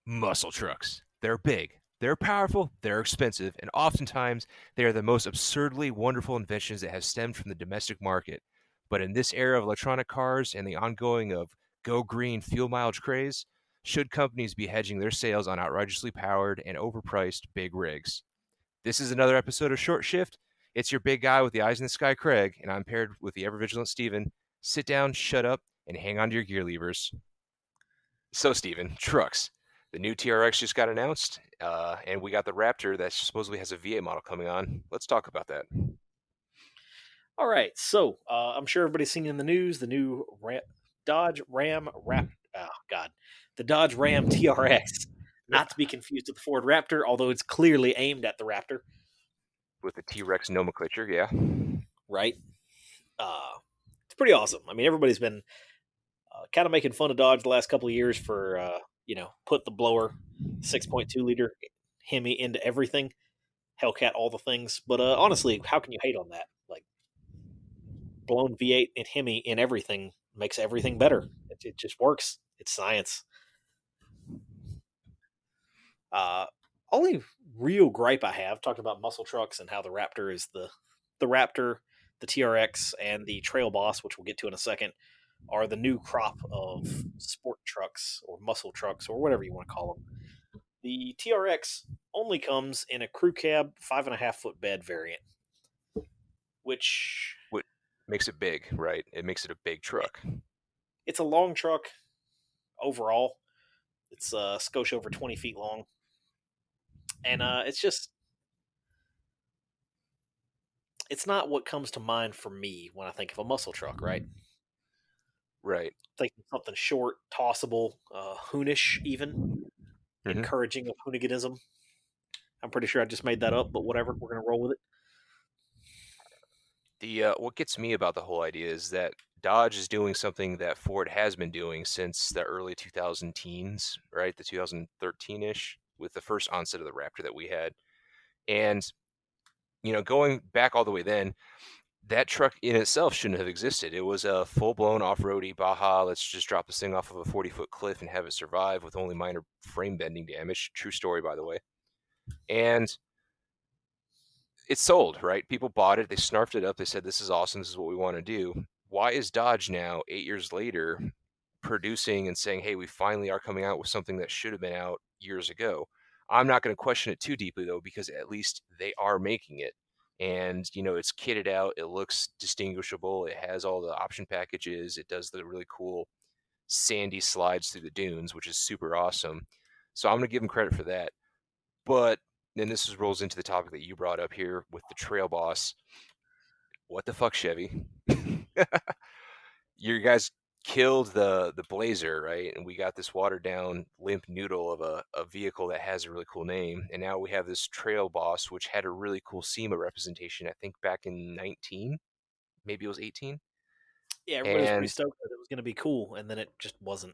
Muscle trucks. They're big, they're powerful, they're expensive, and oftentimes they are the most absurdly wonderful inventions that have stemmed from the domestic market. But in this era of electronic cars and the ongoing of go green fuel mileage craze, should companies be hedging their sales on outrageously powered and overpriced big rigs? This is another episode of Short Shift. It's your big guy with the eyes in the sky, Craig, and I'm paired with the ever vigilant Steven. Sit down, shut up, and hang on to your gear levers. So, Steven, trucks. The new TRX just got announced, and we got the Raptor that supposedly has a V8 model coming on. Let's talk about that. All right, so I'm sure everybody's seen in the news the new Dodge Ram the Dodge Ram TRX, not to be confused with the Ford Raptor, although it's clearly aimed at the Raptor, With the T-Rex nomenclature, yeah. right? It's pretty awesome. I mean, everybody's been kind of making fun of Dodge the last couple of years for put the blower 6.2 liter Hemi into everything, Hellcat, all the things. But honestly, how can you hate on that? Like blown V8 and Hemi in everything makes everything better. It just works. It's science. Uh, Only real gripe I have talking about muscle trucks and how the Raptor is the Raptor, the TRX, and the Trail Boss, which we'll get to in a second, are the new crop of sport trucks or muscle trucks or whatever you want to call them. The TRX only comes in a crew cab 5.5 foot bed variant, which What makes it big, right? It makes it a big truck. it's a long truck overall. It's a skosh over 20 feet long, and it's not what comes to mind for me when I think of a muscle truck, right? Right. Thinking something short, tossable, hoonish, even Mm-hmm. encouraging of hooniganism. I'm pretty sure I just made that up, but whatever, we're gonna roll with it. The what gets me about the whole idea is that Dodge is doing something that Ford has been doing since the early 2000 teens, right? The 2013-ish, with the first onset of the Raptor that we had. And, going back all the way then, that truck in itself shouldn't have existed. It was a full-blown off-roady Baja. Let's just drop this thing off of a 40-foot cliff and have it survive with only minor frame bending damage. True story, by the way. And it sold, right? People bought it. They snarfed it up. They said, this is awesome. This is what we want to do. Why is Dodge now, 8 years later, producing and saying, hey, we finally are coming out with something that should have been out years ago? I'm not going to question it too deeply, though, because at least they are making it. And, it's kitted out. It looks distinguishable. It has all the option packages. It does the really cool sandy slides through the dunes, which is super awesome. So I'm going to give them credit for that. But then rolls into the topic that you brought up here with the Trail Boss. What the fuck, Chevy? You guys killed the Blazer, right? And we got this watered down limp noodle of a vehicle that has a really cool name. And now we have this Trail Boss, which had a really cool SEMA representation, I think back in 19, maybe it was 18. Yeah, everybody was pretty And stoked that it was going to be cool, and then it just wasn't.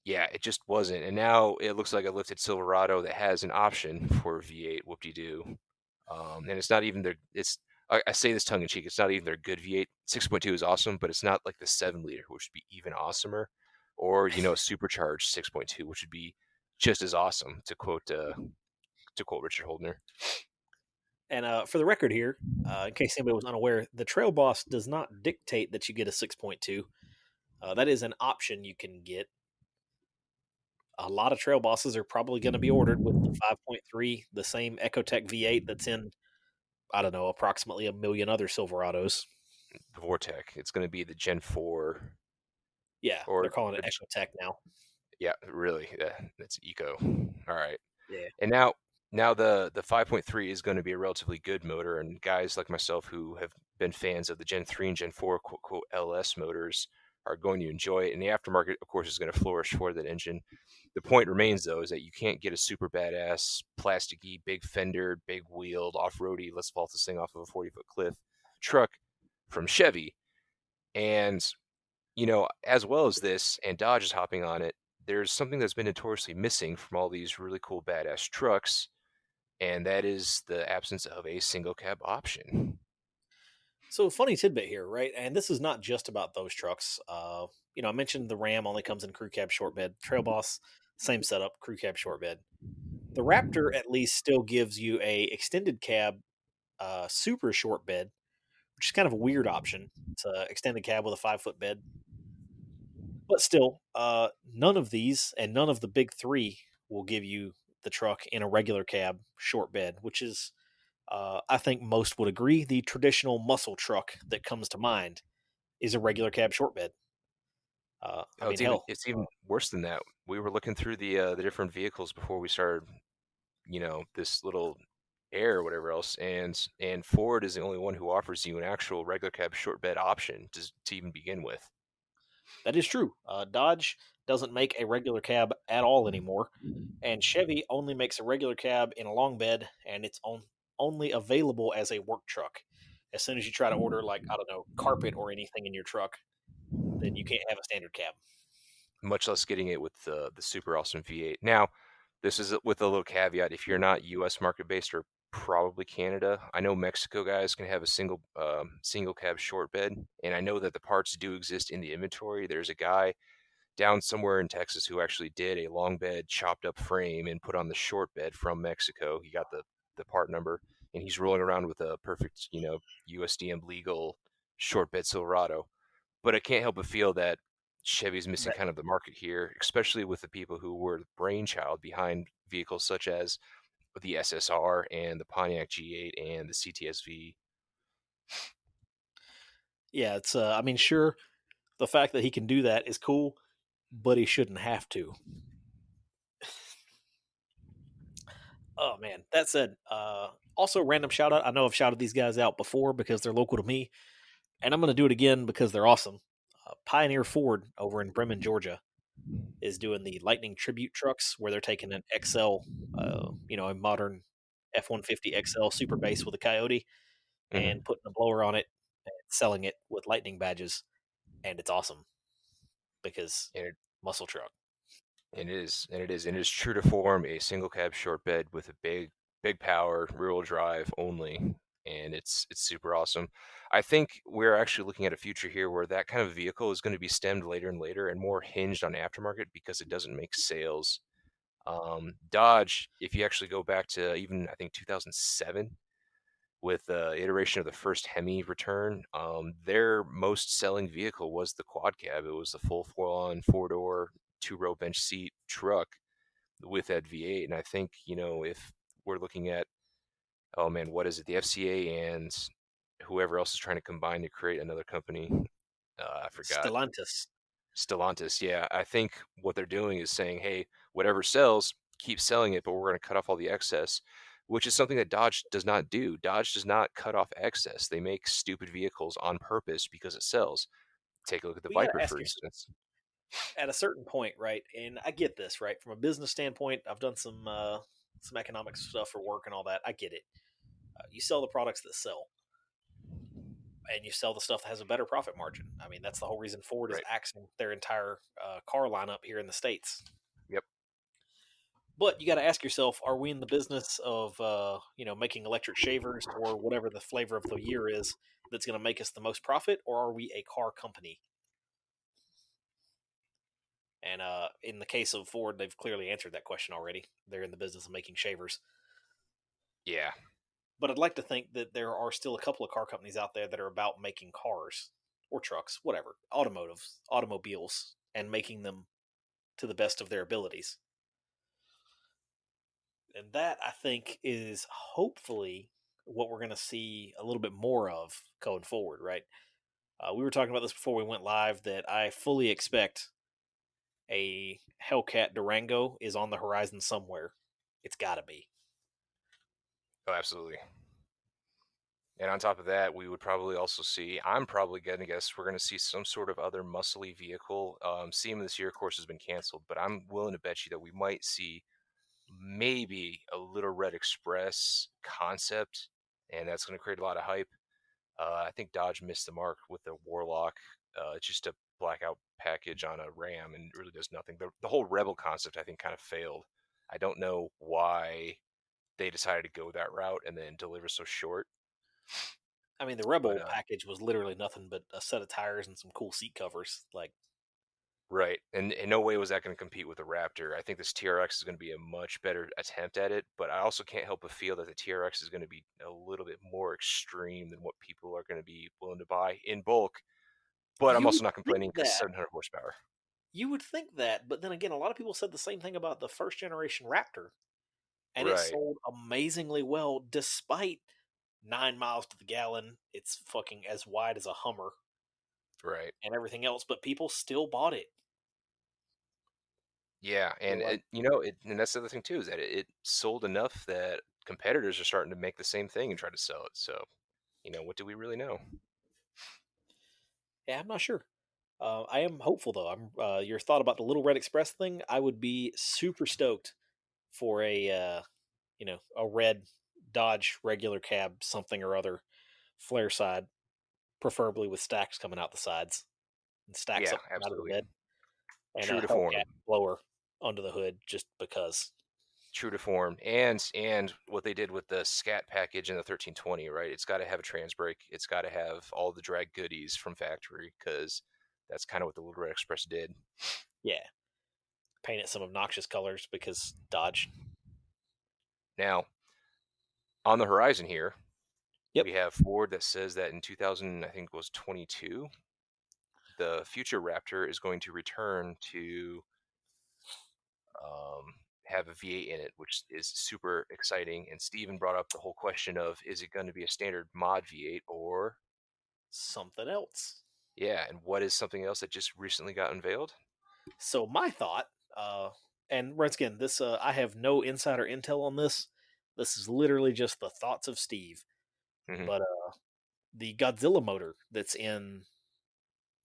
yeah, it just wasn't. And now it looks like a lifted Silverado that has an option for V8 whoop-de-doo. And it's not even I say this tongue in cheek, it's not even their good V8. 6.2 is awesome, but it's not like the 7 liter, which would be even awesomer, or supercharged 6.2, which would be just as awesome. To quote Richard Holdner. And for the record here, in case anybody was unaware, the Trail Boss does not dictate that you get a 6.2. That is an option you can get. A lot of Trail Bosses are probably going to be ordered with the 5.3, the same Ecotec V8 that's in, I don't know, approximately a million other Silverados. The Vortec. It's going to be the Gen 4, Yeah, they're or calling it Ecotec now. yeah, really, that's eco. All right. Yeah. And now the 5.3 is going to be a relatively good motor, and guys like myself who have been fans of the Gen 3 and Gen 4 quote, quote LS motors are going to enjoy it. And the aftermarket, of course, is going to flourish for that engine. The point remains, though, is that you can't get a super badass, plasticky, big fendered, big wheeled, off-roady, let's vault this thing off of a 40-foot cliff truck from Chevy. And, as well as this, and Dodge is hopping on it, there's something that's been notoriously missing from all these really cool, badass trucks, and that is the absence of a single cab option. So funny tidbit here, right? And this is not just about those trucks. I mentioned the Ram only comes in crew cab short bed. Trail Boss, same setup, crew cab short bed. The Raptor at least still gives you a extended cab, super short bed, which is kind of a weird option. It's a extended cab with a 5 foot bed, but still, none of these and none of the big three will give you the truck in a regular cab short bed, which is, I think most would agree, the traditional muscle truck that comes to mind is a regular cab short bed. I Oh, mean, it's even hell, it's even worse than that. We were looking through the different vehicles before we started, this little Air or whatever else, and Ford is the only one who offers you an actual regular cab short bed option to even begin with. that is true. Dodge doesn't make a regular cab at all anymore, and Chevy only makes a regular cab in a long bed, and only available as a work truck. As soon as you try to order, like, I don't know, carpet or anything in your truck, then you can't have a standard cab. Much less getting it with the super awesome V8. Now, this is with a little caveat. If you're not U.S. market based or probably Canada, I know Mexico guys can have a single cab short bed, and I know that the parts do exist in the inventory. There's a guy down somewhere in Texas who actually did a long bed chopped up frame and put on the short bed from Mexico. He got the part number, and he's rolling around with a perfect, USDM legal short bed Silverado. But I can't help but feel that Chevy's missing That kind of the market here, especially with the people who were the brainchild behind vehicles such as the SSR and the Pontiac G8 and the CTSV. Yeah, it's. I mean, sure, the fact that he can do that is cool, but he shouldn't have to. Oh man, that said, also random shout out. I know I've shouted these guys out before because they're local to me, and I'm going to do it again because they're awesome. Pioneer Ford over in Bremen, Georgia, is doing the Lightning tribute trucks where they're taking an XL, a modern F-150 XL Super Base with a Coyote and Hmm. putting a blower on it and selling it with Lightning badges, and it's awesome because And muscle truck. and it is true to form a single cab short bed with a big power rear wheel drive only, and it's super awesome. I think we're actually looking at a future here where that kind of vehicle is going to be stemmed later and later and more hinged on aftermarket because it doesn't make sales. Dodge, if you actually go back to even I think 2007 with the iteration of the first Hemi return, their most selling vehicle was the quad cab. It was the full full-on four-door, two-row bench seat truck with that V8. And I think, if we're looking at, oh man, what is it? The FCA and whoever else is trying to combine to create another company. I forgot. Stellantis. Stellantis. Yeah. I think what they're doing is saying, hey, whatever sells, keep selling it, but we're going to cut off all the excess, which is something that Dodge does not do. Dodge does not cut off excess. They make stupid vehicles on purpose because it sells. Take a look at the We got to Viper, ask for yourself instance. at a certain point, right? And I get this, right? From a business standpoint, I've done some economics stuff for work and all that. I get it. You sell the products that sell, and you sell the stuff that has a better profit margin. I mean, that's the whole reason Ford is Right. axing their entire car lineup here in the states. Yep. But you got to ask yourself: are we in the business of making electric shavers or whatever the flavor of the year is that's going to make us the most profit, or are we a car company? And in the case of Ford, they've clearly answered that question already. They're in the business of making shavers. Yeah. But I'd like to think that there are still a couple of car companies out there that are about making cars or trucks, whatever, automobiles, and making them to the best of their abilities. And that, I think, is hopefully what we're going to see a little bit more of going forward, right? We were talking about this before we went live that I fully expect a Hellcat Durango is on the horizon somewhere. It's got to be. Oh, absolutely. And on top of that, we would probably also see, I'm probably going to guess we're going to see some sort of other muscly vehicle. SEMA this year, of course, has been canceled, but I'm willing to bet you that we might see maybe a Little Red Express concept, and that's going to create a lot of hype. I think Dodge missed the mark with the Warlock. It's just a blackout package on a Ram and really does nothing. The whole Rebel concept, I think, kind of failed. I don't know why they decided to go that route and then deliver so short. I mean, the But Rebel package was literally nothing but a set of tires and some cool seat covers. Like, right, and in no way was that going to compete with the Raptor. I think this TRX is going to be a much better attempt at it, but I also can't help but feel that the TRX is going to be a little bit more extreme than what people are going to be willing to buy in bulk. But I'm you also would not think complaining because that. 700 horsepower. You would think that, but then again, a lot of people said the same thing about the first generation Raptor, and it Right, sold amazingly well despite 9 miles to the gallon. It's fucking as wide as a Hummer right. and everything else, but people still bought it. Yeah, They're and like, and that's the other thing too is that it sold enough that competitors are starting to make the same thing and try to sell it. So, what do we really know? yeah, I'm not sure. I am hopeful though. I'm your thought about the Little Red Express thing. I would be super stoked for a red Dodge regular cab something or other flare side, preferably with stacks coming out the sides and stacks Yeah, up out of the absolutely. bed, and True a to Hellcat form. blower under the hood just because. True to form. And what they did with the scat package in the 1320, right? It's got to have a trans brake. It's got to have all the drag goodies from factory because that's kind of what the Little Red Express did. Yeah, paint it some obnoxious colors because Dodge. Now, on the horizon here, Yep, we have Ford that says that in 2000, I think it was 22, the future Raptor is going to return to have a V8 in it, which is super exciting. And Steven brought up the whole question of is it going to be a standard mod V8 or, something else. yeah, and what is something else that just recently got unveiled? So my thought, and once again, this I have no insider intel on this. This is literally just the thoughts of Steve. Hmm. But the Godzilla motor that's in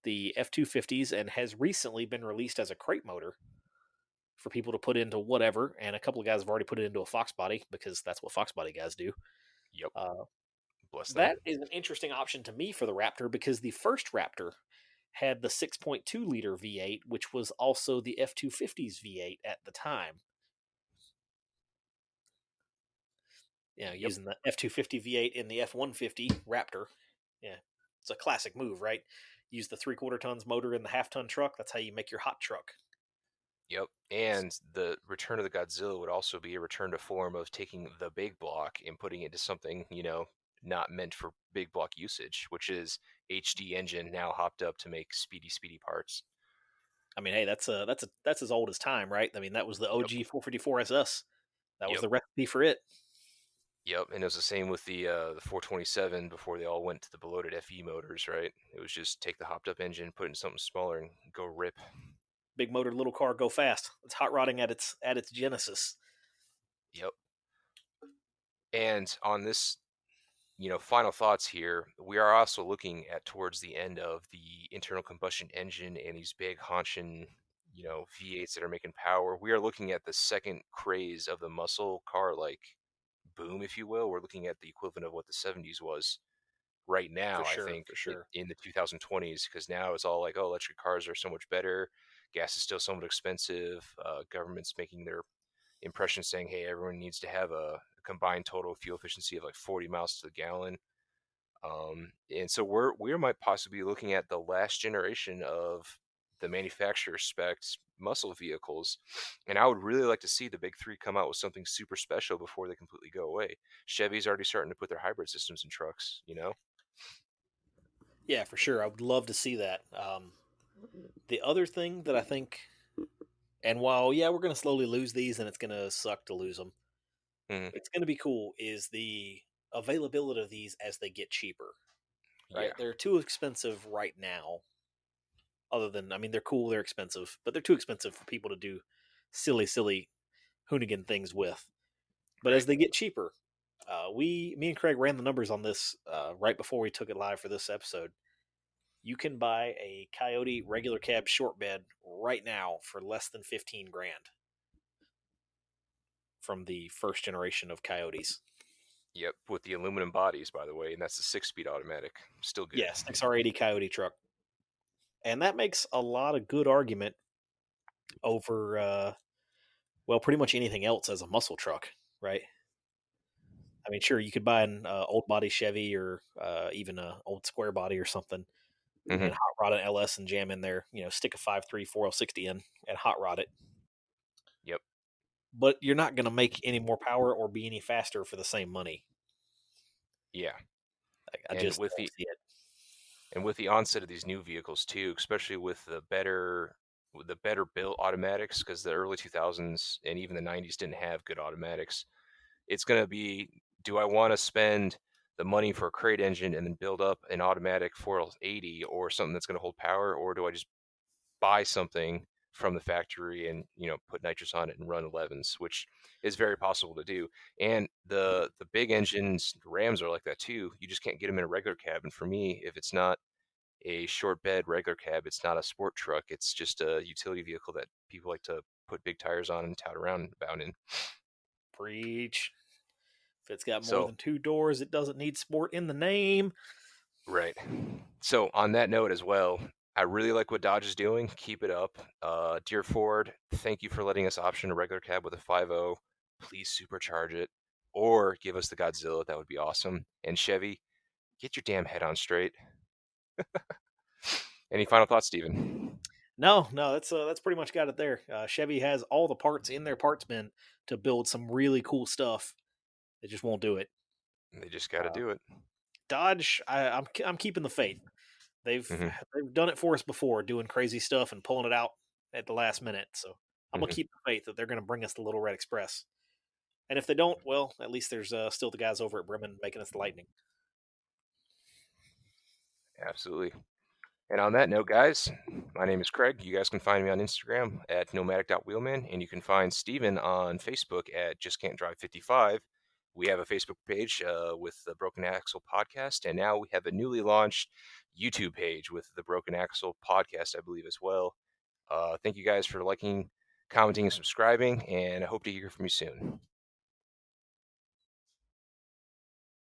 the F-250s and has recently been released as a crate motor for people to put into whatever. And a couple of guys have already put it into a Fox body because that's what Fox body guys do. Yep, Uh, bless them. that is an interesting option to me for the Raptor because the first Raptor had the 6.2 liter V8, which was also the F-250's V8 at the time. Yep, Using the F-250 V8 in the F-150 Raptor. Yeah, it's a classic move, right? Use the 3/4 tons motor in the half-ton truck. That's how you make your hot truck. yep. And the return of the Godzilla would also be a return to form of taking the big block and putting it into something, not meant for big block usage, which is HD engine now hopped up to make speedy parts. I mean, hey, that's as old as time, right? I mean, that was the Yep. OG 454 SS. That was Yep. the recipe for it. Yep, and it was the same with the 427 before they all went to the bloated FE motors, right? It was just take the hopped up engine, put it in something smaller, and go rip. Big motor, little car, go fast. It's hot rodding at its genesis. Yep. And on this, final thoughts here, we are also looking at towards the end of the internal combustion engine and these big honching, V8s that are making power. We are looking at the second craze of the muscle car like boom, if you will. We're looking at the equivalent of what the 70s was right For now, I sure, think, for sure. in the 2020s, because now it's all like, oh, electric cars are so much better. Gas is still somewhat expensive. Government's making their impression saying, hey, everyone needs to have a combined total fuel efficiency of like 40 miles to the gallon. And so we might possibly be looking at the last generation of the manufacturer specs muscle vehicles. And I would really like to see the big three come out with something super special before they completely go away. Chevy's already starting to put their hybrid systems in trucks. Yeah, for sure. I would love to see that. The other thing that I think, and while yeah, we're going to slowly lose these, and it's going to suck to lose them. Mhm. It's going to be cool. Is the availability of these as they get cheaper? Right, Yeah, they're too expensive right now. Other than, I mean, they're cool, they're expensive, but they're too expensive for people to do silly Hoonigan things with. But right. as they get cheaper, me and Craig ran the numbers on this right before we took it live for this episode. You can buy a Coyote regular cab short bed right now for less than 15 grand from the first generation of Coyotes. Yep, with the aluminum bodies, by the way, and that's the 6-speed automatic. Still good. Yes, XR80 Coyote truck, and that makes a lot of good argument over well, pretty much anything else as a muscle truck, right? I mean, sure, you could buy an old body Chevy or even a old square body or something, and Hmm. hot rod an LS and jam in there. Stick a 5.3 4L60 in and hot rod it. Yep. But you're not going to make any more power or be any faster for the same money. Yeah. I And just with don't the see it. and with the onset of these new vehicles too, especially with the better built automatics, because the early 2000s and even the 90s didn't have good automatics. It's going to be, do I want to spend the money for a crate engine and then build up an automatic 480 or something that's going to hold power, or do I just buy something from the factory and put nitrous on it and run 11s, which is very possible to do. And the big engines, Rams are like that too. You just can't get them in a regular cab. And for me, if it's not a short bed regular cab, it's not a sport truck. It's just a utility vehicle that people like to put big tires on and tout around about in. Preach. If it's got more So than 2 doors, it doesn't need sport in the name. right. So on that note as well, I really like what Dodge is doing. Keep it up. Dear Ford, thank you for letting us option a regular cab with a 5.0. Please supercharge it or give us the Godzilla. That would be awesome. And Chevy, get your damn head on straight. Any final thoughts, Steven? No, no, that's pretty much got it there. Chevy has all the parts in their parts bin to build some really cool stuff. They just won't do it. They just got to Uh, do it. Dodge, I'm keeping the faith. They've Hmm. they've done it for us before, doing crazy stuff and pulling it out at the last minute. So I'm gonna Hmm. keep the faith that they're gonna bring us the Little Red Express. And if they don't, well, at least there's still the guys over at Bremen making us the Lightning. Absolutely. And on that note, guys, my name is Craig. You guys can find me on Instagram at nomadic.wheelman, and you can find Steven on Facebook at just can't drive 55. We have a Facebook page with the Broken Axle podcast, and now we have a newly launched YouTube page with the Broken Axle podcast, I believe, as well. Thank you guys for liking, commenting, and subscribing, and I hope to hear from you soon.